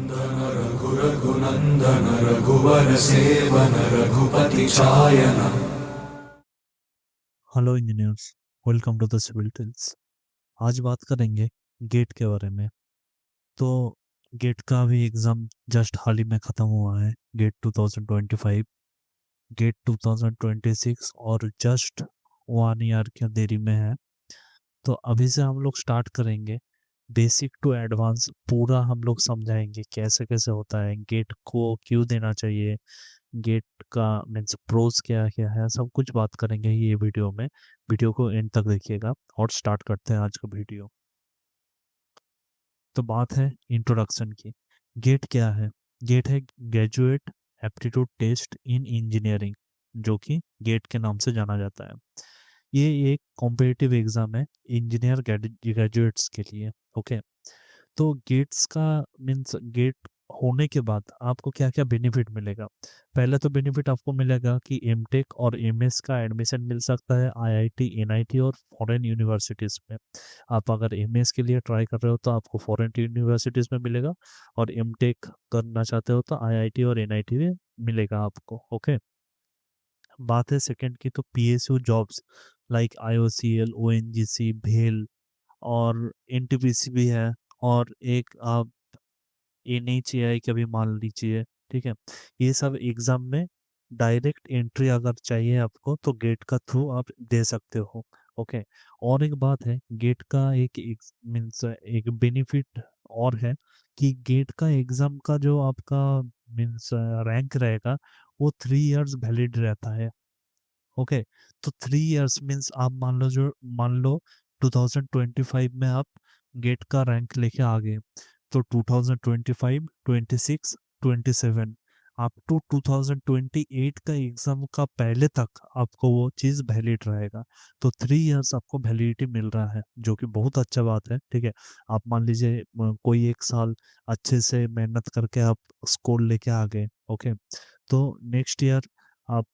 नंदन रघु रघुनंदन रघुवर सेवन रघुपति चायन। Hello engineers, welcome to the civil tales. आज बात करेंगे गेट के बारे में। तो गेट का भी एग्ज़ाम जस्ट हाल ही में ख़त्म हुआ है। गेट 2025, गेट 2026 और जस्ट 1 ईयर की देरी में है। तो अभी से हम लोग स्टार्ट करेंगे बेसिक टू एडवांस, पूरा हम लोग समझाएंगे कैसे कैसे होता है, गेट को क्यों देना चाहिए, गेट का मीन्स प्रोज क्या क्या है, सब कुछ बात करेंगे ये वीडियो में। वीडियो को एंड तक देखिएगा और स्टार्ट करते हैं आज का वीडियो। तो बात है इंट्रोडक्शन की। गेट क्या है? गेट है graduate aptitude test in engineering, जो कि गेट के नाम से जाना जाता है। ये एक कॉम्पिटिटिव एग्जाम है इंजीनियर ग्रेजुएट्स के लिए। ओके। तो गेट्स का मीन्स गेट होने के बाद आपको क्या क्या बेनिफिट मिलेगा। पहले तो बेनिफिट आपको मिलेगा कि एमटेक और एमएस का एडमिशन मिल सकता है आईआईटी, एनआईटी और फॉरेन यूनिवर्सिटीज़ में। आप अगर एमएस के लिए ट्राई कर रहे हो तो आपको फॉरेन यूनिवर्सिटीज़ में मिलेगा, और एमटेक करना चाहते हो तो आईआईटी और एनआईटी में मिलेगा आपको। ओके। बात है सेकंड की, तो PSU jobs like IOCL, ONGC, भेल और एनटीपीसी भी है, और एक आप एनएचएआई का भी मान लीजिए। ठीक है। ये सब एग्जाम में डायरेक्ट एंट्री अगर चाहिए आपको तो गेट का थ्रू आप दे सकते हो। ओके। और एक बात है, गेट का एक मीन्स एक बेनिफिट और है कि गेट का एग्जाम का जो आपका मीन्स रैंक रहेगा वो 3 इयर्स वैलिड रहता है। ओके। तो 3 इयर्स मीन्स आप मान लो 2025 में आप गेट का रैंक लेके आ गए, तो 2025, 26, 27 अप टू 2028 का एग्जाम का पहले तक आपको वो चीज़ वैलिड रहेगा। तो 3 इयर्स आपको वैलिडिटी मिल रहा है, जो कि बहुत अच्छा बात है। ठीक है। आप मान लीजिए कोई एक साल अच्छे से मेहनत करके आप स्कोर लेके आ गए। ओके। तो नेक्स्ट ईयर आप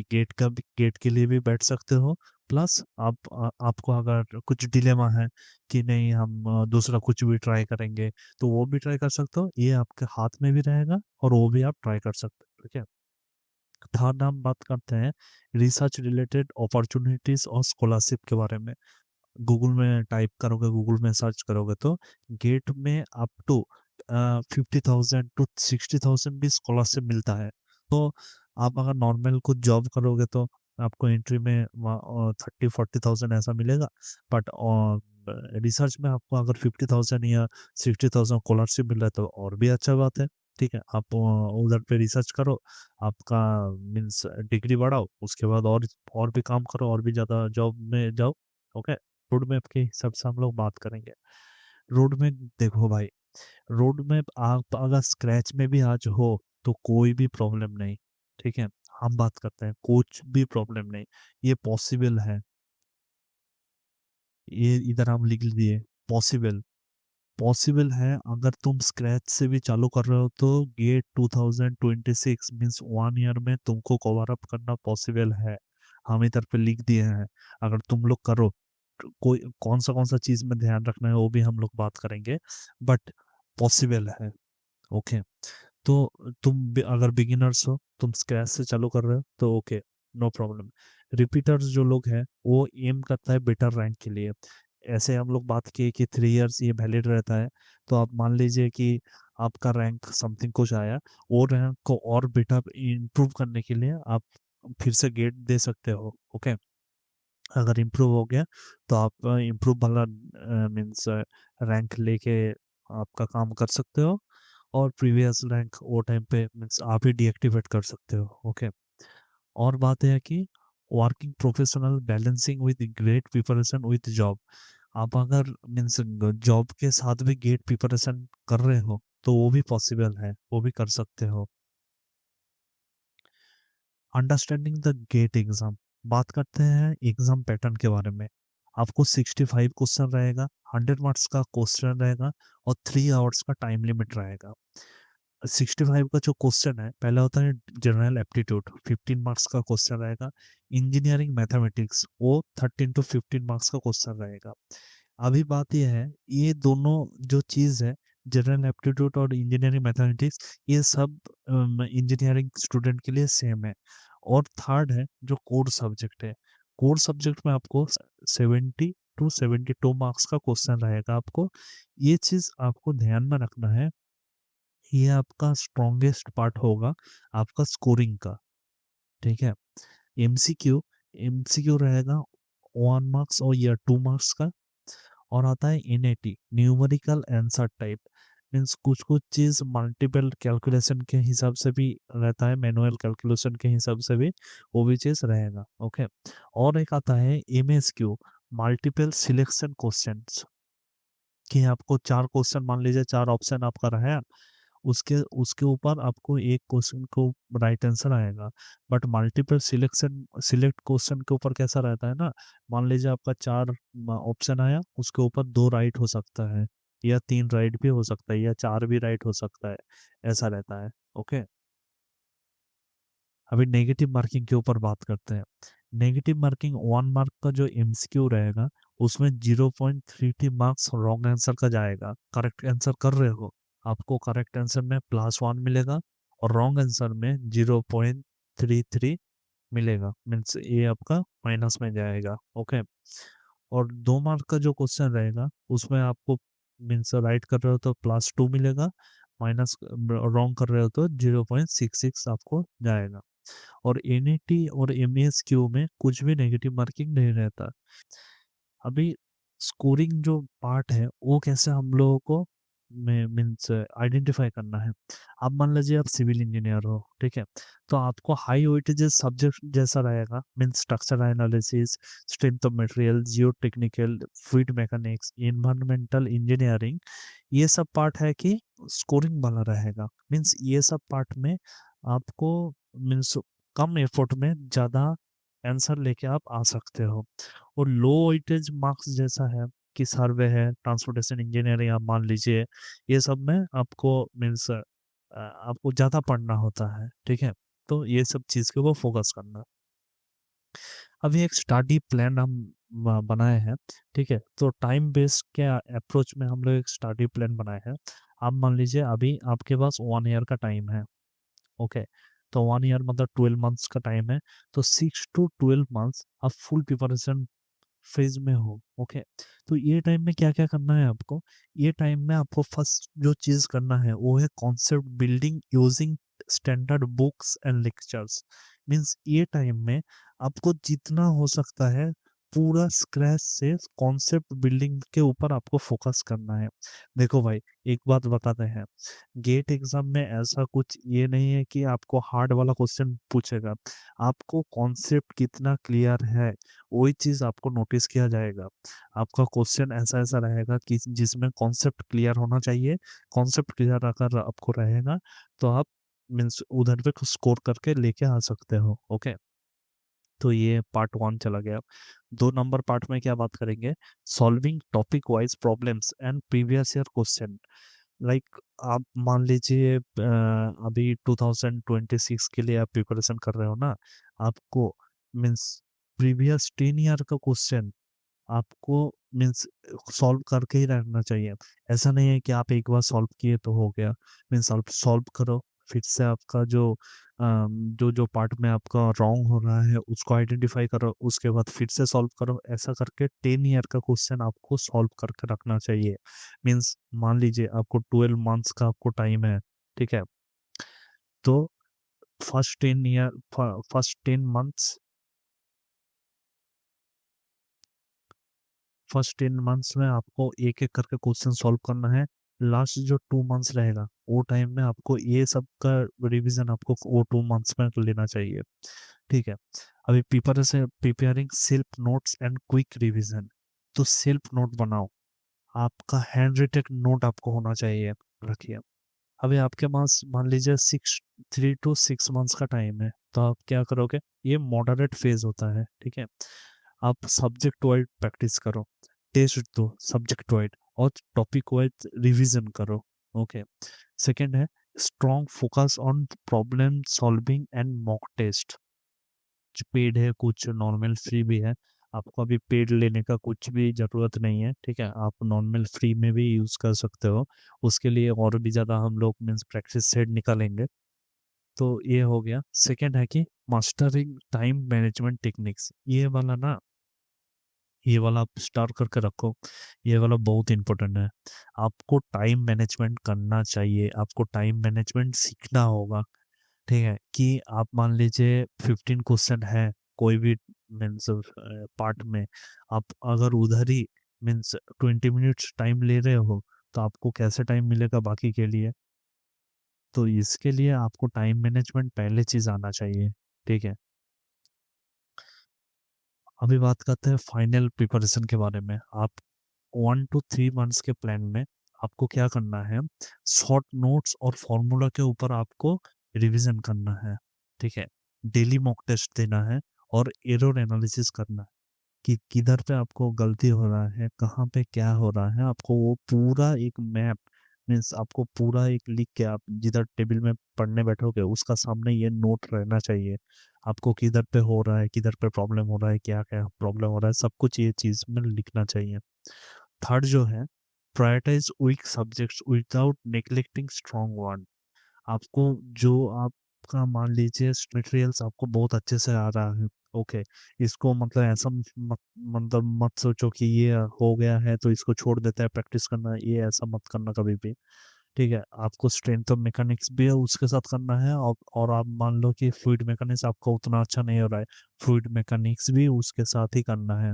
गेट के लिए भी बैठ सकते हो। प्लस आपको अगर कुछ डिलेमा है कि नहीं हम दूसरा कुछ भी ट्राई करेंगे, तो वो भी ट्राई कर सकते हो। ये आपके हाथ में भी रहेगा और वो भी आप ट्राई कर सकते हो। ठीक है। थर्ड हम बात करते हैं रिसर्च रिलेटेड अपॉर्चुनिटीज और स्कॉलरशिप के बारे में। गूगल में टाइप करोगे, गूगल में सर्च करोगे तो गेट में अप टू 50,000 टू 60,000 भी स्कॉलरशिप मिलता है। तो आप अगर नॉर्मल कुछ जॉब करोगे तो आपको एंट्री में 30-40,000 ऐसा मिलेगा। बट रिसर्च में आपको अगर 50,000 या 60,000 स्कॉलरशिप मिल रहा है तो और भी अच्छा बात है। ठीक है। आप उधर पे रिसर्च करो, आपका मीन्स डिग्री बढ़ाओ, उसके बाद और भी काम करो, और भी ज़्यादा जॉब में जाओ। ओके। रोड मैप के हिसाब से हम लोग बात करेंगे। रोड मैप देखो भाई, रोड मैप आप अगर स्क्रैच में भी आज हो तो कोई भी प्रॉब्लम नहीं। ठीक है। हम बात करते हैं कुछ भी प्रॉब्लम नहीं, ये पॉसिबल है। ये इधर हम लिख दिए पॉसिबल। पॉसिबल है अगर तुम स्क्रैच से भी चालू कर रहे हो तो ये 2026 मीन्स 1 ईयर में तुमको कवर अप करना पॉसिबल है। हम इधर पे लिख दिए हैं, अगर तुम लोग करो तो कोई कौन सा चीज में ध्यान रखना है वो भी हम लोग बात करेंगे, बट पॉसिबल है। ओके। तो अगर बिगिनर्स हो, तुम स्क्रैच से चालू कर रहे हो तो ओके, नो प्रॉब्लम। रिपीटर्स जो लोग हैं वो एम करता है बेटर रैंक के लिए। ऐसे हम लोग बात किए कि 3 इयर्स ये वैलिड रहता है। तो आप मान लीजिए कि आपका रैंक समथिंग कुछ आया, वो रैंक को और बेटर इम्प्रूव करने के लिए आप फिर से गेट दे सकते हो। ओके। अगर इम्प्रूव हो गया तो आप इम्प्रूव वाला मीन्स रैंक लेके आपका काम कर सकते हो, और प्रीवियस रैंक वो टाइम पे मीन्स आप ही डीएक्टिवेट कर सकते हो। ओके। और बात है कि working professional balancing with great preparation with job. आप अगर मीन्स जॉब के साथ भी गेट प्रिपरेशन कर रहे हो तो वो भी पॉसिबल है, वो भी कर सकते हो। अंडरस्टैंडिंग द गेट एग्जाम, बात करते हैं एग्जाम पैटर्न के बारे में। आपको 65 क्वेश्चन रहेगा, 100 मार्क्स का क्वेश्चन रहेगा, और 3 आवर्स का टाइम लिमिट रहेगा। 65 का जो क्वेश्चन है, पहला होता है जनरल एप्टीट्यूड, 15 मार्क्स का क्वेश्चन रहेगा। इंजीनियरिंग मैथमेटिक्स वो 13 to 15 मार्क्स का क्वेश्चन रहेगा। अभी बात यह है, ये दोनों जो चीज़ है जनरल एप्टीट्यूड और इंजीनियरिंग मैथमेटिक्स, ये सब इंजीनियरिंग स्टूडेंट के लिए सेम है। और थर्ड है जो कोर सब्जेक्ट है, कोर सब्जेक्ट में आपको 70 to 72 मार्क्स का क्वेश्चन रहेगा। आपको ये चीज आपको ध्यान में रखना है, ये आपका स्ट्रॉन्गेस्ट पार्ट होगा आपका स्कोरिंग का। ठीक है। एमसीक्यू, एमसीक्यू रहेगा 1 मार्क्स और या 2 मार्क्स का। और आता है NAT, numerical answer type, means कुछ कुछ चीज मल्टीपल कैलकुलेशन के हिसाब से भी रहता है, मैनुअल कैलकुलेशन के हिसाब से भी वो भी चीज रहेगा। ओके। और एक आता है एमएसक्यू, मल्टीपल सिलेक्शन क्वेश्चंस, कि आपको 4 क्वेश्चन, मान लीजिए 4 ऑप्शन आपका रहा, उसके उसके ऊपर आपको एक क्वेश्चन को राइट आंसर आएगा। But multiple selection, select question के ऊपर कैसा रहता है ना, मान लीजिए आपका 4 ऑप्शन आया, उसके ऊपर 2 राइट हो सकता है, या 3 राइट भी हो सकता है, या 4 भी राइट हो सकता है, ऐसा रहता है। ओके। अभी नेगेटिव मार्किंग के ऊपर बात करते हैं। नेगेटिव मार्किंग 1 मार्क का जो एमसीक्यू रहेगा, उसमें 0.33 मार्क्स रॉन्ग आंसर का जाएगा। करेक्ट आंसर कर रहे हो, आपको करेक्ट आंसर में +1 मिलेगा, और रॉन्ग आंसर में 0.33 मिलेगा, मीन्स ये आपका माइनस में जाएगा। ओके। और 2 मार्क का जो क्वेश्चन रहेगा, उसमें आपको मीन्स राइट कर रहे हो तो +2 मिलेगा, माइनस रॉन्ग कर रहे हो तो 0.66 आपको जाएगा। और एनईटी और एमएसक्यू में कुछ भी नेगेटिव मार्किंग नहीं रहता। अभी स्कोरिंग जो पार्ट है वो कैसे हम लोगों को मीन्स आइडेंटिफाई करना है। अब मान लीजिए आप सिविल इंजीनियर हो, ठीक है, तो आपको हाई वेटेजेस सब्जेक्ट जैसा रहेगा, means structure analysis, strength of material, Jio technical, fluid mechanics, environmental engineering, ये सब पार्ट है कि स्कोरिंग वाला रहेगा। मीन्स ये सब पार्ट में आपको मीन्स कम एफर्ट में ज़्यादा आंसर लेके आप आ सकते हो। और लो वेटेज मार्क्स जैसा है कि सर्वे है, ट्रांसपोर्टेशन इंजीनियरिंग आप मान लीजिए, ये सब में आपको मीन्स आपको ज़्यादा पढ़ना होता है। ठीक है। तो ये सब चीज़ के ऊपर फोकस करना। अभी एक स्टडी प्लान हम बनाए हैं। ठीक है। तो टाइम बेस्ड के अप्रोच में हम लोग एक स्टडी प्लान बनाए हैं। आप मान लीजिए अभी आपके पास 1 ईयर का टाइम है। ओके। तो 1 ईयर मतलब 12 मंथ्स का टाइम है। तो 6 to 12 मंथ्स आप फुल प्रिपरेशन फेज में हो। ओके। तो ये टाइम में क्या क्या करना है आपको, ये टाइम में आपको फर्स्ट जो चीज करना है वो है concept building using standard books and lectures. Means ये टाइम में आपको जितना हो सकता है पूरा स्क्रैच से कॉन्सेप्ट बिल्डिंग के ऊपर आपको फोकस करना है। देखो भाई, एक बात बताते हैं, गेट एग्जाम में ऐसा कुछ ये नहीं है कि आपको हार्ड वाला क्वेश्चन पूछेगा। आपको कॉन्सेप्ट कितना क्लियर है वही चीज आपको नोटिस किया जाएगा। आपका क्वेश्चन ऐसा ऐसा रहेगा कि जिसमें कॉन्सेप्ट क्लियर होना चाहिए। कॉन्सेप्ट क्लियर अगर आपको रहेगा तो आप मीन्स उधर पे स्कोर करके लेके आ सकते हो। ओके। तो ये पार्ट 1 चला गया। 2 नंबर पार्ट में क्या बात करेंगे, solving topic wise problems and previous year question. Like आप मान लीजिए अभी 2026 के लिए आप प्रिपरेशन कर रहे हो ना, आपको मीन्स प्रीवियस 10 ईयर का क्वेश्चन आपको मीन्स सॉल्व करके ही रहना चाहिए। ऐसा नहीं है कि आप एक बार सॉल्व किए तो हो गया। मीन्स आप सॉल्व करो, फिर से आपका जो जो जो पार्ट में आपका रॉन्ग हो रहा है उसको आइडेंटिफाई करो, उसके बाद फिर से सॉल्व करो। ऐसा करके 10 ईयर का क्वेश्चन आपको सॉल्व करके रखना चाहिए। मीन्स मान लीजिए आपको 12 मंथ्स का आपको टाइम है। ठीक है। तो फर्स्ट 10 मंथ्स, फर्स्ट 10 मंथ्स में आपको एक एक करके क्वेश्चन सॉल्व करना है। लास्ट जो 2 मंथ्स रहेगा वो टाइम में आपको ये सब का रिवीजन आपको वो 2 मंथ्स में लेना चाहिए। ठीक है। अभी preparing self notes and quick revision. तो सेल्फ नोट बनाओ, आपका हैंड रिटेन नोट आपको होना चाहिए, रखिए। अभी आपके पास मान लीजिए 3 to 6 मंथ्स का टाइम है, तो आप क्या करोगे, ये मॉडरेट फेज होता है। ठीक है। आप सब्जेक्ट वाइज प्रैक्टिस करो, टेस्ट दो सब्जेक्ट वाइज, और टॉपिक वाइज रिवीजन करो। ओके। सेकंड है strong focus on problem solving and mock test. कुछ पेड है, कुछ नॉर्मल फ्री भी है। आपको अभी पेड लेने का कुछ भी ज़रूरत नहीं है, ठीक है, आप नॉर्मल फ्री में भी यूज़ कर सकते हो। उसके लिए और भी ज़्यादा हम लोग मीन्स प्रैक्टिस सेट निकालेंगे। तो ये हो गया। सेकंड है कि मास्टरिंग टाइम मैनेजमेंट टेक्निक्स, ये वाला आप स्टार्ट करके रखो। ये वाला बहुत इंपॉर्टेंट है। आपको टाइम मैनेजमेंट करना चाहिए, आपको टाइम मैनेजमेंट सीखना होगा। ठीक है, कि आप मान लीजिए 15 क्वेश्चन है कोई भी मीन्स पार्ट में, आप अगर उधर ही मीन्स 20 मिनट्स टाइम ले रहे हो, तो आपको कैसे टाइम मिलेगा बाकी के लिए? तो इसके लिए आपको टाइम मैनेजमेंट पहले चीज आना चाहिए। ठीक है, अभी बात करते हैं फाइनल प्रिपरेशन के बारे में। आप 1 to 3 मंथ्स के प्लान में आपको क्या करना है, शॉर्ट नोट्स और फॉर्मूला के ऊपर आपको रिवीजन करना है। ठीक है, डेली मॉक टेस्ट देना है और एरर एनालिसिस करना है कि किधर पे आपको गलती हो रहा है, कहाँ पे क्या हो रहा है। आपको वो पूरा एक मैप मीन्स आपको पूरा एक लिख के, आप जिधर टेबल में पढ़ने बैठोगे उसका सामने ये नोट रहना चाहिए। आपको किधर पे हो रहा है, किधर पे प्रॉब्लम हो रहा है, क्या क्या प्रॉब्लम हो रहा है, सब कुछ ये चीज़ में लिखना चाहिए। थर्ड जो है, prioritise weak subjects without neglecting strong one. आपको जो आपका मान लीजिए मटेरियल्स आपको बहुत अच्छे से आ रहा है, ओके, इसको मतलब ऐसा मतलब मत सोचो कि ये हो गया है तो इसको छोड़ देता है प्रैक्टिस करना, ये ऐसा मत करना कभी भी। ठीक है, आपको स्ट्रेंथ ऑफ मैकेनिक्स भी उसके साथ करना है, और आप मान लो कि फ्लूइड मैकेनिक्स आपका उतना अच्छा नहीं हो रहा है, फ्लूइड मैकेनिक्स भी उसके साथ ही करना है।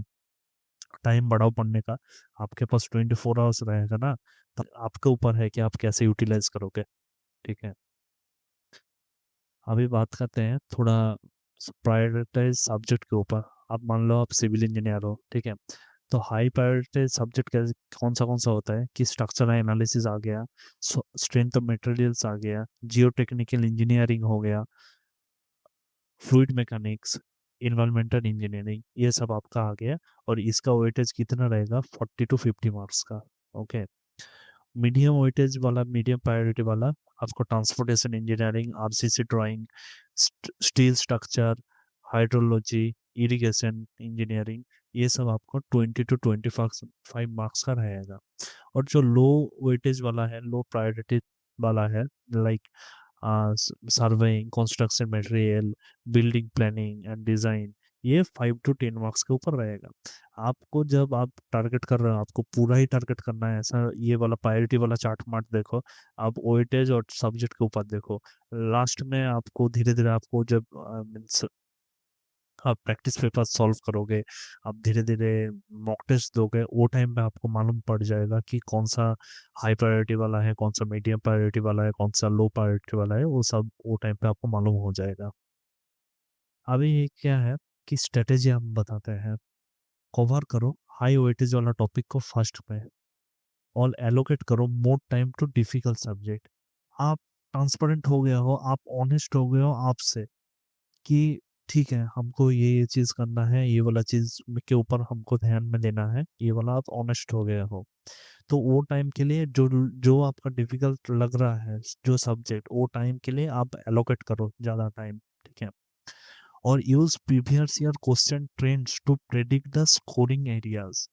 टाइम बढ़ाओ पढ़ने का, आपके पास 24 आवर्स रहेगा ना, तो आपके ऊपर है कि आप कैसे यूटिलाइज करोगे। ठीक है, अभी बात करते हैं थोड़ा प्रायोरिटाइज सब्जेक्ट के ऊपर। आप मान लो आप सिविल इंजीनियर हो, ठीक है, तो हाई प्रायोरिटाइज सब्जेक्ट कौन सा होता है कि स्ट्रक्चरल एनालिसिस आ गया, स्ट्रेंथ ऑफ मटेरियल्स आ गया, जियो टेक्निकल इंजीनियरिंग हो गया, फ्लूइड मैकेनिक्स, इन्वायरमेंटल इंजीनियरिंग, ये सब आपका आ गया। और इसका वेटेज कितना रहेगा, 40 to 50 मार्क्स का। ओके, मीडियम वेटेज वाला, मीडियम प्रायोरिटी वाला आपको transportation engineering, RCC drawing, steel structure, hydrology, irrigation engineering, ये सब आपको 20 to 25 मार्क्स का रहेगा। और जो लो वेटेज वाला है, लो प्रायोरिटी वाला है, like surveying, construction material, building planning and design, ये 5 to 10 मार्क्स के ऊपर रहेगा। आपको जब आप टारगेट कर रहे हो, आपको पूरा ही टारगेट करना है, ऐसा ये वाला प्रायोरिटी वाला चार्ट मत देखो। आप वेटेज और सब्जेक्ट के ऊपर देखो। लास्ट में आपको धीरे धीरे आपको जब मीन्स आप प्रैक्टिस पेपर सॉल्व करोगे, आप धीरे धीरे मॉक टेस्ट दोगे, वो टाइम पे आपको मालूम पड़ जाएगा कि कौन सा हाई प्रायोरिटी वाला है, कौन सा मीडियम प्रायोरिटी वाला है, कौन सा लो प्रायोरिटी वाला है, वो सब वो टाइम पे आपको मालूम हो जाएगा। अभी ये क्या है कि स्ट्रेटेजी हम बताते हैं। कवर करो हाई वेटेज वाला टॉपिक को फर्स्ट में, और एलोकेट करो more time to difficult subject. आप ट्रांसपेरेंट हो गया हो, आप ऑनेस्ट हो गए हो आपसे कि ठीक है, हमको ये चीज करना है, ये वाला चीज के ऊपर हमको ध्यान में देना है, ये वाला आप ऑनेस्ट हो गए हो, तो वो टाइम के लिए जो जो आपका डिफिकल्ट लग रहा है जो सब्जेक्ट, वो टाइम के लिए आप एलोकेट करो ज्यादा टाइम। ठीक है, और use previous year question trends to predict the scoring areas.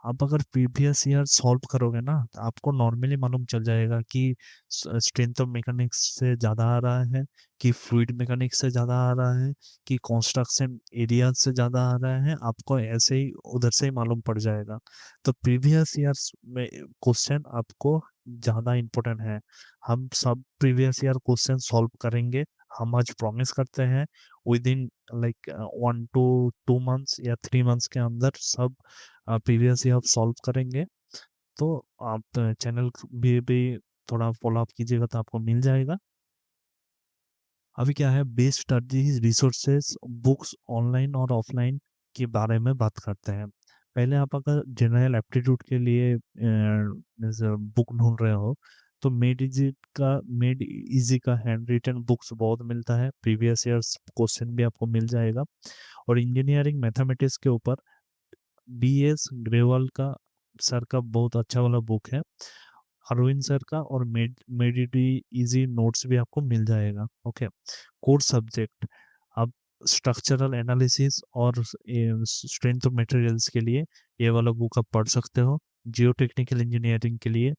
आप अगर प्रीवियस ईयर सॉल्व करोगे ना, तो आपको नॉर्मली मालूम चल जाएगा कि स्ट्रेंथ ऑफ मैकेनिक्स से ज़्यादा आ रहा है, कि फ्लूइड मैकेनिक्स से ज़्यादा आ रहा है, कि कंस्ट्रक्शन एरिया से ज़्यादा आ रहा है। आपको ऐसे ही उधर से ही मालूम पड़ जाएगा। तो प्रीवियस ईयर्स में क्वेश्चन आपको ज़्यादा इम्पोर्टेंट है। हम सब प्रीवियस ईयर क्वेश्चन सॉल्व करेंगे, हम आज प्रॉमिस करते हैं। With in like 1 to 2 months या 3 मंथ्स के अंदर सब प्रीवियस ईयर सॉल्व करेंगे। तो आप चैनल भी थोड़ा फॉलो अप कीजिएगा तो आपको मिल जाएगा। अभी क्या है, based studies resources, books online और ऑफलाइन के बारे में बात करते हैं। पहले आप अगर जनरल एप्टीट्यूड के लिए बुक ढूंढ रहे हो, तो मेड इजी का हैंड रिटन बुक्स बहुत मिलता है, प्रीवियस ईयर्स क्वेश्चन भी आपको मिल जाएगा। और इंजीनियरिंग मैथमेटिक्स के ऊपर BS ग्रेवाल का सर का बहुत अच्छा वाला बुक है, अरविंद सर का, और मेडिटी इजी नोट्स भी आपको मिल जाएगा। ओके, कोर सब्जेक्ट, आप स्ट्रक्चरल एनालिसिस और स्ट्रेंथ ऑफ मटेरियल्स के लिए ये वाला बुक आप पढ़ सकते हो। जियो टेक्निकल इंजीनियरिंग के लिए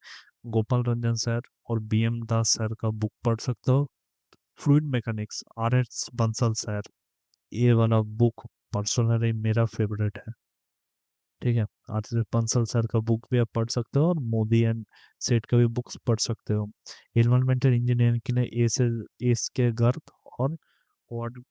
गोपाल रंजन सर और बीएम दास सर का बुक पढ़ सकते हो। Fluid mechanics R S Bansal sir, ये वाला बुक पर्सनली मेरा फेवरेट है। ठीक है, आर एस बंसल सर का बुक भी आप पढ़ सकते हो और मोदी एंड सेठ का भी बुक्स पढ़ सकते हो। इन्वायरमेंटल इंजीनियरिंग के लिए एस के गर्ग और वार्ड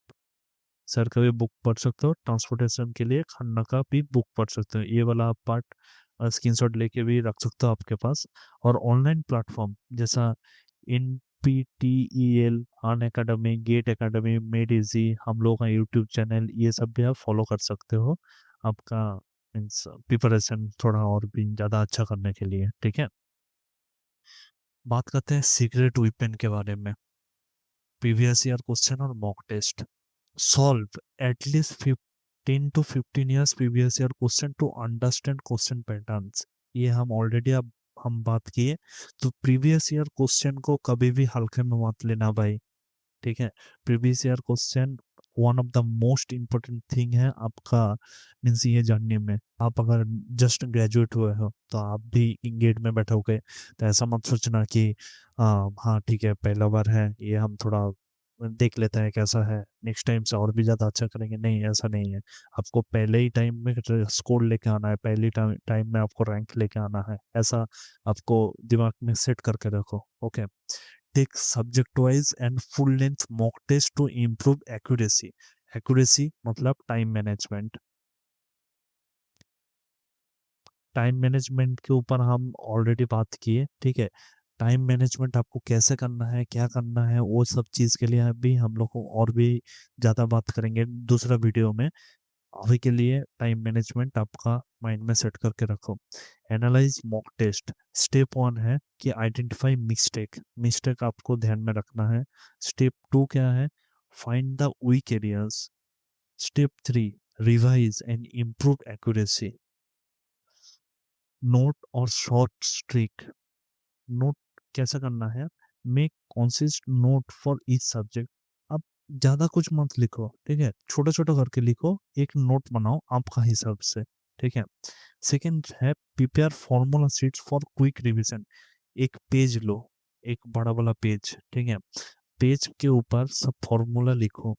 सर का भी बुक पढ़ सकते हो। ट्रांसपोर्टेशन के लिए खन्ना का भी बुक पढ़ सकते हो। ये वाला आप पार्ट स्क्रीनशॉट लेके भी रख सकते हो आपके पास। और ऑनलाइन प्लेटफॉर्म जैसा NPTEL, Unacademy, GATE academy, Made Easy, हम लोग का यूट्यूब चैनल, ये सब भी आप फॉलो कर सकते हो आपका मीन्स प्रिपरेशन थोड़ा और भी ज़्यादा अच्छा करने के लिए। ठीक है, बात करते हैं सीक्रेट वेपन के बारे में। प्रीवियस ईयर क्वेश्चन और mock test solve at least 15 to 15 years previous year question to understand question patterns। ये हम ऑलरेडी अब हम बात किए। तो प्रीवियस ईयर क्वेश्चन को कभी भी हल्के में मत लेना भाई। ठीक है, previous year question one of the most important thing है आपका मीन्स ये जानने में। आप अगर जस्ट ग्रेजुएट हुए हो तो आप भी गेट में बैठोगे तो ऐसा मत सोचना कि हाँ ठीक है पहला बार है ये हम थोड़ा देख लेते हैं कैसा है, नेक्स्ट टाइम से और भी ज़्यादा अच्छा करेंगे। नहीं, ऐसा नहीं है। आपको पहले ही टाइम में स्कोर लेके आना है, पहले टाइम टाइम में आपको रैंक लेके आना है, ऐसा आपको दिमाग में सेट करके रखो। Okay, take subject wise and full length mock test to improve accuracy. Accuracy मतलब टाइम मैनेजमेंट। टाइम मैनेजमेंट के ऊपर हम ऑलरेडी बात किए। ठीक है, टाइम मैनेजमेंट आपको कैसे करना है, क्या करना है, वो सब चीज़ के लिए भी हम लोग को और भी ज़्यादा बात करेंगे दूसरा वीडियो में। अभी के लिए टाइम मैनेजमेंट आपका माइंड में सेट करके रखो। एनालाइज मॉक टेस्ट, स्टेप 1 है कि आइडेंटिफाई मिस्टेक। मिस्टेक आपको ध्यान में रखना है। स्टेप 2 क्या है, find the weak areas. Step 3, revise and improve accuracy. Note और शॉर्ट स्ट्रिक। नोट कैसे करना है, make consist note for each subject. आप ज़्यादा कुछ मत लिखो, ठीक है, छोटा छोटा करके लिखो, एक नोट बनाओ आपका हिसाब से। ठीक है, सेकंड है prepare formula sheets for quick revision. एक पेज लो, एक बड़ा वाला पेज। ठीक है, पेज के ऊपर सब फॉर्मूला लिखो।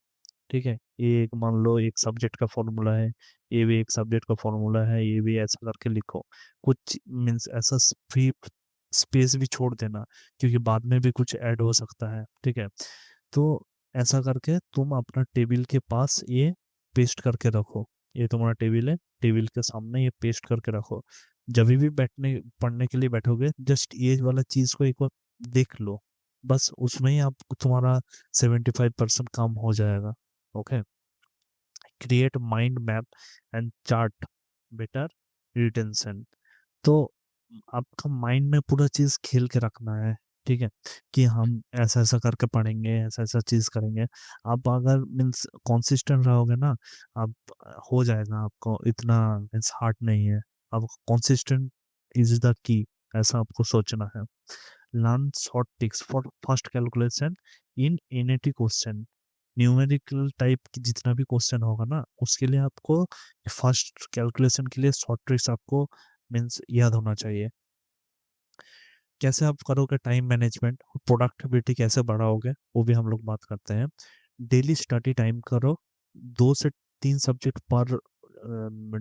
ठीक है, ये एक मान लो एक सब्जेक्ट का फॉर्मूला है, ये भी एक सब्जेक्ट का फॉर्मूला है, ये भी ऐसा करके लिखो। कुछ मीन्स ऐसा फ्री स्पेस भी छोड़ देना क्योंकि बाद में भी कुछ ऐड हो सकता है। ठीक है, तो ऐसा करके तुम अपना टेबल के पास ये पेस्ट करके रखो। ये तुम्हारा टेबल है, टेबल के सामने ये पेस्ट करके रखो। जब भी बैठने पढ़ने के लिए बैठोगे जस्ट ये वाला चीज को एक बार देख लो, बस उसमें ही आप तुम्हारा 75% काम हो जाएगा। Okay, create mind map and chart better retention. तो आपका माइंड में पूरा चीज खेल के रखना है। ठीक है, कि हम ऐसा ऐसा करके पढ़ेंगे, ऐसा ऐसा चीज करेंगे। आप अगर मीन्स कॉन्सिस्टेंट रहोगे ना, आप हो जाएगा। आपको इतना मीन्स हार्ड नहीं है। आपको कॉन्सिस्टेंट इज द की, ऐसा आपको सोचना है। Learn short tricks for fast calculation in NAT question. Numerical type की जितना भी क्वेश्चन होगा ना उसके लिए आपको फर्स्ट कैलकुलेशन के लिए शॉर्ट ट्रिक्स आपको मीन्स याद होना चाहिए। कैसे आप करोगे टाइम मैनेजमेंट, प्रोडक्टिविटी कैसे बढ़ाओगे वो भी हम लोग बात करते हैं। डेली स्टडी टाइम करो, 2 से 3 सब्जेक्ट पर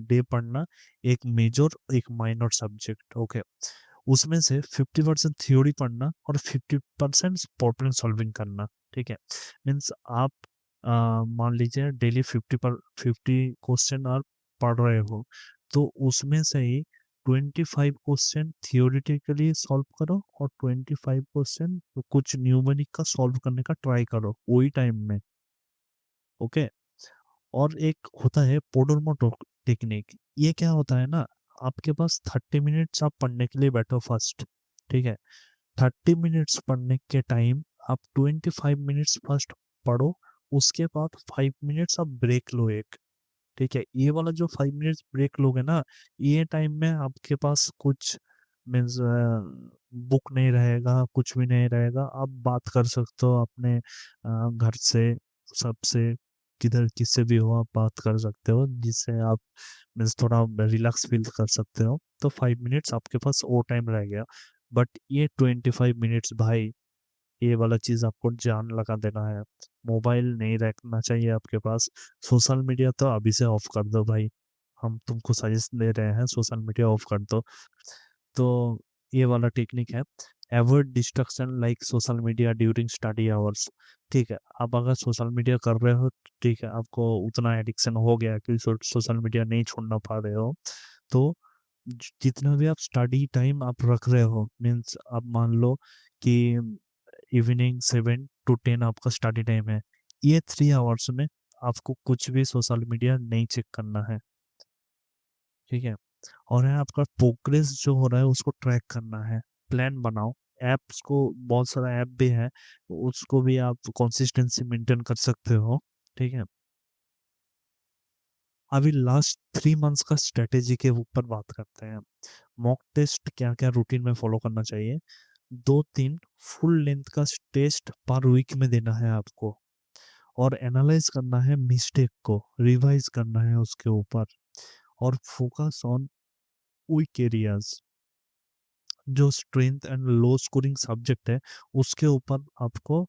डे पढ़ना, एक मेजर एक माइनर सब्जेक्ट। ओके, उसमें से 50% थ्योरी पढ़ना और 50% प्रॉब्लम सॉल्विंग करना। ठीक है, मीन्स आप मान लीजिए डेली 50 क्वेश्चन और पढ़ रहे हो तो उसमें से ही 25 क्वेश्चन थियोरिटिकली सॉल्व करो और 25 क्वेश्चन कुछ न्यूमेरिक का सॉल्व करने का ट्राई करो वही टाइम में। ओके, और एक होता है पोडोमोटो टेक्निक। ये क्या होता है ना, आपके पास 30 मिनट्स आप पढ़ने के लिए बैठो फर्स्ट। ठीक है, 30 मिनट्स पढ़ने के टाइम आप 25 मिनट्स फर्स्ट पढ़ो, उसके बाद 5 मिनट्स आप ब्रेक लो एक। ठीक है, ये वाला जो 5 मिनट्स ब्रेक लोगे ना, ये टाइम में आपके पास कुछ मीन्स बुक नहीं रहेगा, कुछ भी नहीं रहेगा। आप बात कर सकते हो अपने घर से, सबसे। किधर किससे भी हो आप बात कर सकते हो, जिससे आप मीन्स थोड़ा रिलैक्स फील कर सकते हो। तो 5 मिनट्स आपके पास और टाइम रह गया। बट ये 25 मिनट्स भाई, ये वाला चीज आपको जान लगा देना है। मोबाइल नहीं रखना चाहिए आपके पास। सोशल मीडिया तो अभी से ऑफ कर दो भाई, हम तुमको सजेस्ट दे रहे हैं, सोशल मीडिया ऑफ कर दो। तो ये वाला टेक्निक है, avoid destruction like social media during study hours. ठीक है, आप अगर सोशल मीडिया कर रहे हो, ठीक है, आपको उतना एडिक्शन हो गया कि सोशल मीडिया नहीं छोड़ना पा रहे हो, तो जितना भी आप स्टडी टाइम आप रख रहे हो, मीन्स आप मान लो कि इवनिंग 7 to 10 आपका स्टडी टाइम है, ये 3 आवर्स में आपको कुछ भी सोशल मीडिया नहीं चेक करना है। ठीक है, और है आपका प्रोग्रेस जो हो रहा है उसको ट्रैक करना है। प्लान बनाओ, ऐप्स को, बहुत सारा ऐप भी है, उसको भी आप कंसिस्टेंसी मेंटेन कर सकते हो। ठीक है, अभी लास्ट 3 मंथ्स का स्ट्रेटेजी के ऊपर बात करते हैं। मॉक टेस्ट क्या क्या रूटीन में फॉलो करना चाहिए। 2-3 फुल लेंथ का टेस्ट पर वीक में देना है आपको, और एनालाइज करना है मिस्टेक को, रिवाइज करना है उसके ऊपर, और फोकस ऑन वीक एरियाज। जो strength and low scoring subject है उसके ऊपर आपको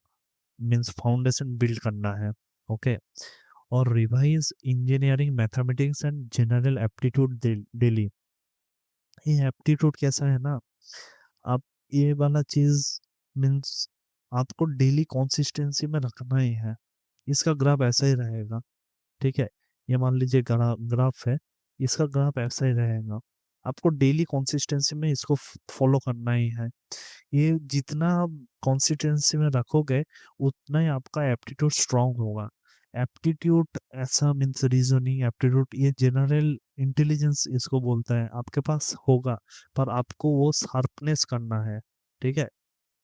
मीन्स फाउंडेशन बिल्ड करना है। ओके, और revise engineering mathematics and general aptitude daily. ये एप्टीट्यूड कैसा है ना, आप ये वाला चीज मीन्स आपको डेली कंसिस्टेंसी में रखना ही है। इसका ग्राफ ऐसा ही रहेगा। ठीक है, ये मान लीजिए ग्राफ है, इसका ग्राफ ऐसा ही रहेगा। आपको डेली कंसिस्टेंसी में इसको फॉलो करना ही है। ये जितना आप कंसिस्टेंसी में रखोगे उतना ही आपका एप्टीट्यूड स्ट्रांग होगा। एप्टीट्यूड ऐसा मीन्स रीजनिंग एप्टीट्यूड, ये जनरल इंटेलिजेंस इसको बोलता है, आपके पास होगा, पर आपको वो शार्पनेस करना है। ठीक है,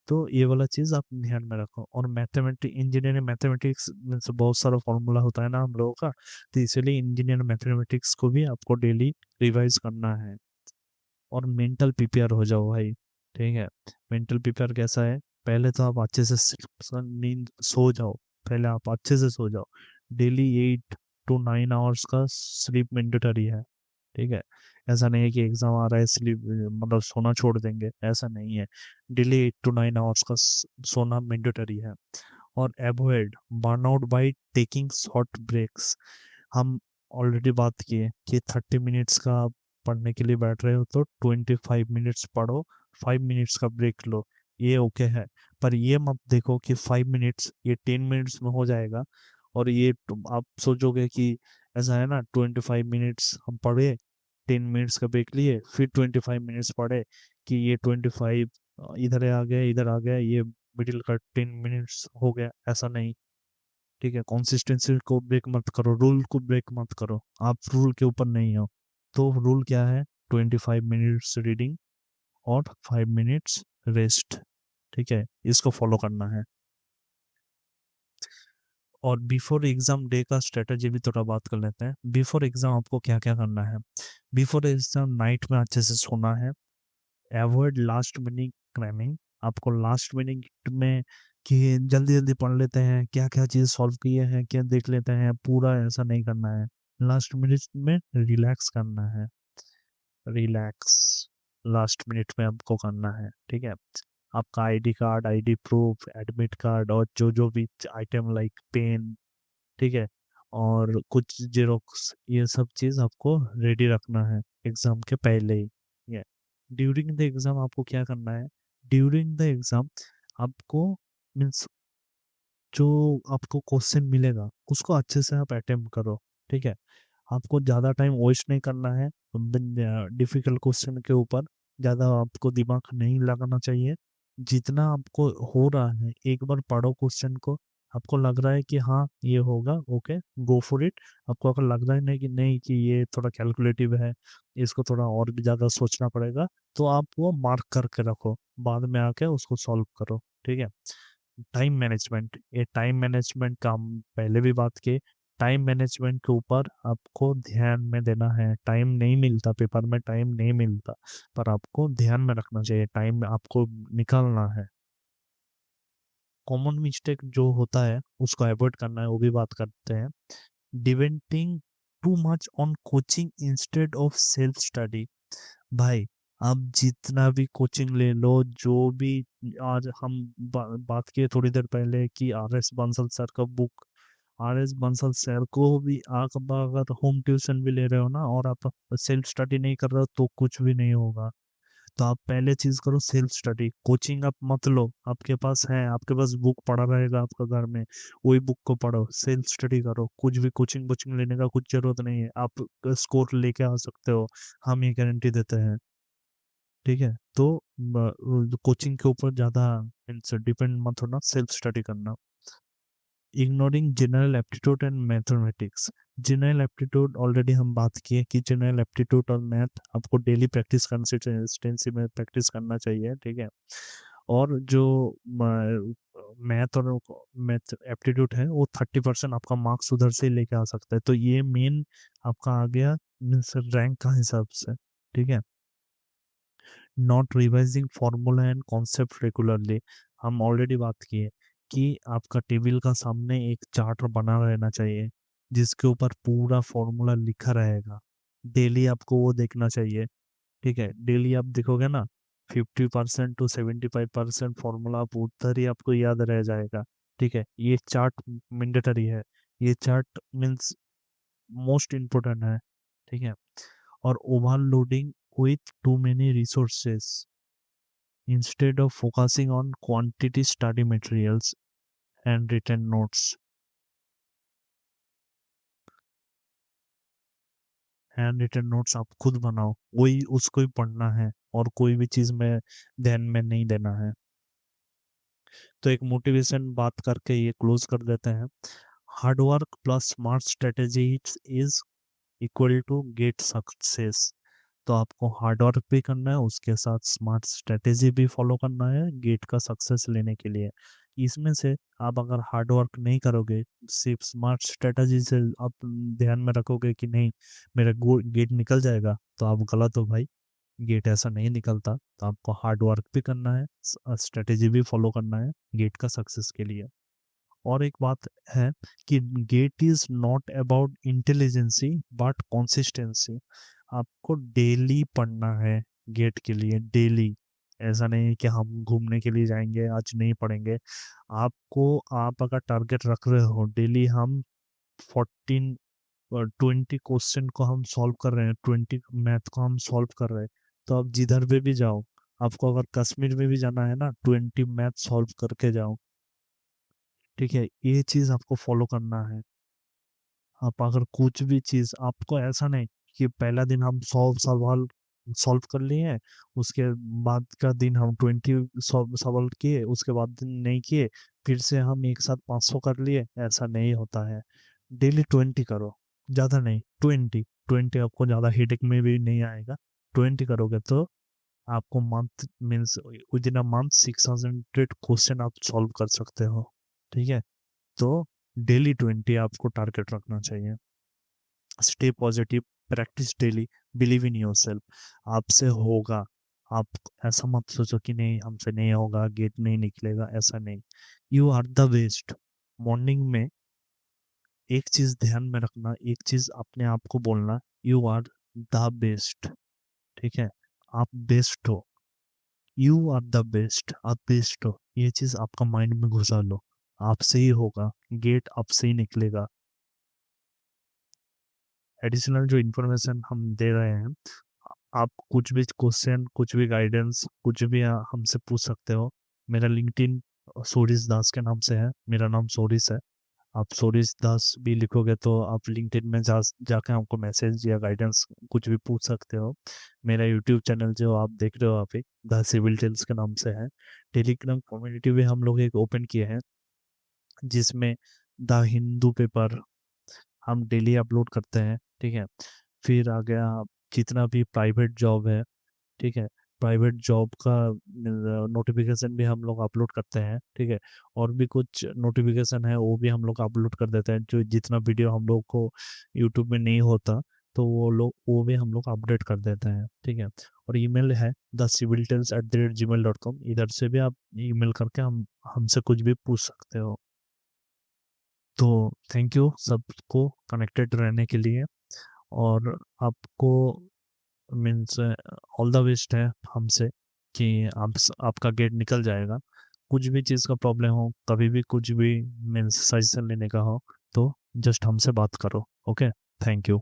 तो ये वाला चीज आप ध्यान में रखो। और मैथमेटिक्स, इंजीनियरिंग मैथमेटिक्स मीन्स बहुत सारा फॉर्मूला होता है ना हम लोगों का, तो इसीलिए इंजीनियर मैथमेटिक्स को भी आपको डेली रिवाइज करना है। और मेंटल प्रिपेयर हो जाओ भाई। ठीक है, मेंटल प्रिपेयर कैसा है, पहले तो आप अच्छे से नींद सो जाओ, पहले आप अच्छे से सो जाओ। डेली 8 to 9 आवर्स का स्लीप मैंडेटरी है। ठीक है, ऐसा नहीं है कि एग्जाम आ रहा है इसलिए मतलब सोना छोड़ देंगे, ऐसा नहीं है। डेली 8 to 9 आवर्स का सोना मैंडेटरी है। और avoid burnout by taking short breaks. हम ऑलरेडी बात किए कि 30 मिनट्स का आप पढ़ने के लिए बैठ रहे हो तो 25 मिनट्स पढ़ो, 5 मिनट्स का ब्रेक लो, ये ओके है। पर ये मत देखो कि 5 मिनट्स ये 10 मिनट्स में हो जाएगा, और ये आप सोचोगे कि ऐसा है ना, 25 मिनट्स हम पढ़े, 10 मिनट्स का ब्रेक लिए, फिर 25 मिनट्स पढ़े, कि ये 25 इधर आ गया, इधर आ गया, ये मिडिल का 10 मिनट्स हो गया, ऐसा नहीं। ठीक है, कंसिस्टेंसी को ब्रेक मत करो, रूल को ब्रेक मत करो, आप रूल के ऊपर नहीं हो। तो रूल क्या है, 25 मिनट्स रीडिंग और 5 मिनट्स रेस्ट। ठीक है, इसको फॉलो करना है। और बिफोर एग्जाम डे का स्ट्रेटजी भी थोड़ा बात कर लेते हैं। बिफोर एग्जाम आपको क्या क्या करना है। बिफोर एग्जाम नाइट में अच्छे से सोना है। Avoid last minute cramming. आपको लास्ट मिनट में कि जल्दी जल्दी पढ़ लेते हैं, क्या क्या चीज सॉल्व किए हैं क्या देख लेते हैं, पूरा ऐसा नहीं करना है। लास्ट मिनट में रिलैक्स करना है, रिलैक्स लास्ट मिनट में आपको करना है। ठीक है, आपका ID card, ID proof, admit card, और जो जो भी आइटम लाइक पेन, ठीक है, और कुछ जेरोक्स, ये सब चीज आपको रेडी रखना है एग्जाम के पहले ही। ये ड्यूरिंग द एग्जाम आपको क्या करना है, ड्यूरिंग द एग्जाम आपको मीन्स जो आपको क्वेश्चन मिलेगा उसको अच्छे से आप अटेम्प्ट करो। ठीक है, आपको ज़्यादा टाइम वेस्ट नहीं करना है डिफिकल्ट क्वेश्चन के ऊपर, ज़्यादा आपको दिमाग नहीं लगाना चाहिए। जितना आपको हो रहा है एक बार पढ़ो क्वेश्चन को, आपको लग रहा है कि हाँ ये होगा, ओके गो फॉर इट। आपको अगर लग रहा है नहीं कि नहीं कि ये थोड़ा कैलकुलेटिव है, इसको थोड़ा और भी ज़्यादा सोचना पड़ेगा, तो आप वो मार्क करके रखो, बाद में आके उसको सॉल्व करो। ठीक है, टाइम मैनेजमेंट, ये टाइम मैनेजमेंट का हम पहले भी बात किए। टाइम मैनेजमेंट के ऊपर आपको ध्यान में देना है। टाइम नहीं मिलता, पेपर में टाइम नहीं मिलता, पर आपको ध्यान में रखना चाहिए, टाइम आपको निकालना है। कॉमन मिस्टेक जो होता है उसको अवॉइड करना है, वो भी बात करते हैं। Depending too much on coaching instead of self study. भाई आप जितना भी कोचिंग ले लो, जो भी, आज हम बात किए थोड़ी देर पहले कि आर एस बंसल सर का book, R S Bansal sir को भी आप अगर होम ट्यूशन भी ले रहे हो ना और आप सेल्फ स्टडी नहीं कर रहे हो तो कुछ भी नहीं होगा। तो आप पहले चीज करो सेल्फ स्टडी। कोचिंग आप मत लो, आपके पास है, आपके पास बुक पड़ा रहेगा आपका घर में, वही बुक को पढ़ो, सेल्फ स्टडी करो। कुछ भी कोचिंग कोचिंग लेने का कुछ जरूरत नहीं है, आप स्कोर लेके आ सकते हो, हम ये गारंटी देते हैं। ठीक है, तो कोचिंग के ऊपर ज्यादा डिपेंड मत होना, सेल्फ स्टडी करना। Ignoring general aptitude and mathematics. General aptitude already हम बात किए कि जनरल एप्टीट्यूड और मैथ आपको डेली प्रैक्टिस कंसिस्टेंसी में प्रैक्टिस करना चाहिए। ठीक है, और जो मैथ और मैथ एप्टीट्यूड है वो 30% आपका मार्क्स उधर से लेके आ सकता है। तो ये मेन आपका आ गया मीन्स रैंक का हिसाब से। ठीक है, not revising formula and concept regularly. हम ऑलरेडी बात किए कि आपका टेबल का सामने एक चार्ट बना रहना चाहिए जिसके ऊपर पूरा फॉर्मूला लिखा रहेगा। डेली आपको वो देखना चाहिए। ठीक है, डेली आप देखोगे ना, 50% to 75% फॉर्मूला आप उधर ही आपको याद रह जाएगा। ठीक है, ये चार्ट मैंडेटरी है, ये चार्ट मीन्स मोस्ट इम्पोर्टेंट है। ठीक है, और overloading with too many resources instead of focusing on quantity study materials and written notes आप खुद बनाओ, वही उसको ही पढ़ना है और कोई भी चीज में ध्यान में नहीं देना है। तो एक मोटिवेशन बात करके ये क्लोज कर देते हैं। Hard work plus smart strategy is equal to GATE success. तो आपको हार्ड वर्क भी करना है, उसके साथ स्मार्ट स्ट्रेटेजी भी फॉलो करना है गेट का सक्सेस लेने के लिए। इसमें से आप अगर हार्ड वर्क नहीं करोगे, सिर्फ स्मार्ट स्ट्रेटेजी से आप ध्यान में रखोगे कि नहीं मेरा गेट निकल जाएगा, तो आप गलत हो भाई। गेट ऐसा नहीं निकलता। तो आपको हार्ड वर्क भी करना है, स्ट्रेटेजी भी फॉलो करना है गेट का सक्सेस के लिए। और एक बात है कि GATE is not about intelligence but consistency. आपको डेली पढ़ना है गेट के लिए, डेली। ऐसा नहीं है कि हम घूमने के लिए जाएंगे आज नहीं पढ़ेंगे। आपको, आप अगर टारगेट रख रहे हो डेली हम 20 क्वेश्चन को हम सॉल्व कर रहे हैं, 20 मैथ को हम सॉल्व कर रहे हैं, तो आप जिधर पे भी जाओ, आपको अगर कश्मीर में भी जाना है ना, 20 मैथ सॉल्व करके जाओ। ठीक है, ये चीज आपको फॉलो करना है। आप अगर कुछ भी चीज, आपको ऐसा नहीं कि पहला दिन हम 100 सवाल सॉल्व कर लिए हैं, उसके बाद का दिन हम 20 सवाल किए, उसके बाद दिन नहीं किए, फिर से हम एक साथ 500 कर लिए, ऐसा नहीं होता है। डेली 20 करो, ज्यादा नहीं, 20 आपको ज्यादा हेडेक में भी नहीं आएगा। 20 करोगे तो आपको month means with in a month 600 question आप सॉल्व कर सकते हो। ठीक है, तो डेली 20 आपको टारगेट रखना चाहिए। Stay positive, practice daily, believe in your self. आपसे होगा। आप ऐसा मत सोचो कि नहीं हमसे नहीं होगा, गेट नहीं निकलेगा, ऐसा नहीं। You are the best. Morning में एक चीज ध्यान में रखना, एक चीज अपने आप को बोलना, यू आर द बेस्ट। ठीक है, आप बेस्ट हो, यू आर द बेस्ट, आप बेस्ट हो, ये चीज आपका माइंड में घुसा लो। आपसे ही होगा, गेट आपसे ही निकलेगा। एडिशनल जो इन्फॉर्मेशन हम दे रहे हैं, आप कुछ भी क्वेश्चन, कुछ भी गाइडेंस, कुछ भी हमसे पूछ सकते हो। मेरा लिंक्डइन सोरिस दास के नाम से है, मेरा नाम सोरिस है। आप सोरिस दास भी लिखोगे तो आप लिंक्डइन में जाके हमको मैसेज या गाइडेंस कुछ भी पूछ सकते हो। मेरा यूट्यूब चैनल जो आप देख रहे हो अभी, द सिविल टेल्स के नाम से है। टेलीग्राम कम्युनिटी भी हम लोग एक ओपन किए हैं जिसमें द हिंदू पेपर हम डेली अपलोड करते हैं। ठीक है, फिर आ गया जितना भी प्राइवेट जॉब है। ठीक है, प्राइवेट जॉब का नोटिफिकेशन भी हम लोग अपलोड करते हैं। ठीक है, और भी कुछ नोटिफिकेशन है वो भी हम लोग अपलोड कर देते हैं, जो जितना वीडियो हम लोग को यूट्यूब में नहीं होता तो वो भी हम लोग अपडेट कर देते हैं, ठीक है। और ईमेल है theciviltales@gmail.com, इधर से भी आप ईमेल करके हमसे कुछ भी पूछ सकते हो। तो थैंक यू सबको कनेक्टेड रहने के लिए, और आपको मीन्स ऑल द बेस्ट है हमसे कि आपका गेट निकल जाएगा। कुछ भी चीज़ का प्रॉब्लम हो, कभी भी कुछ भी मीन्स सजेशन लेने का हो, तो जस्ट हमसे बात करो। Okay, thank you.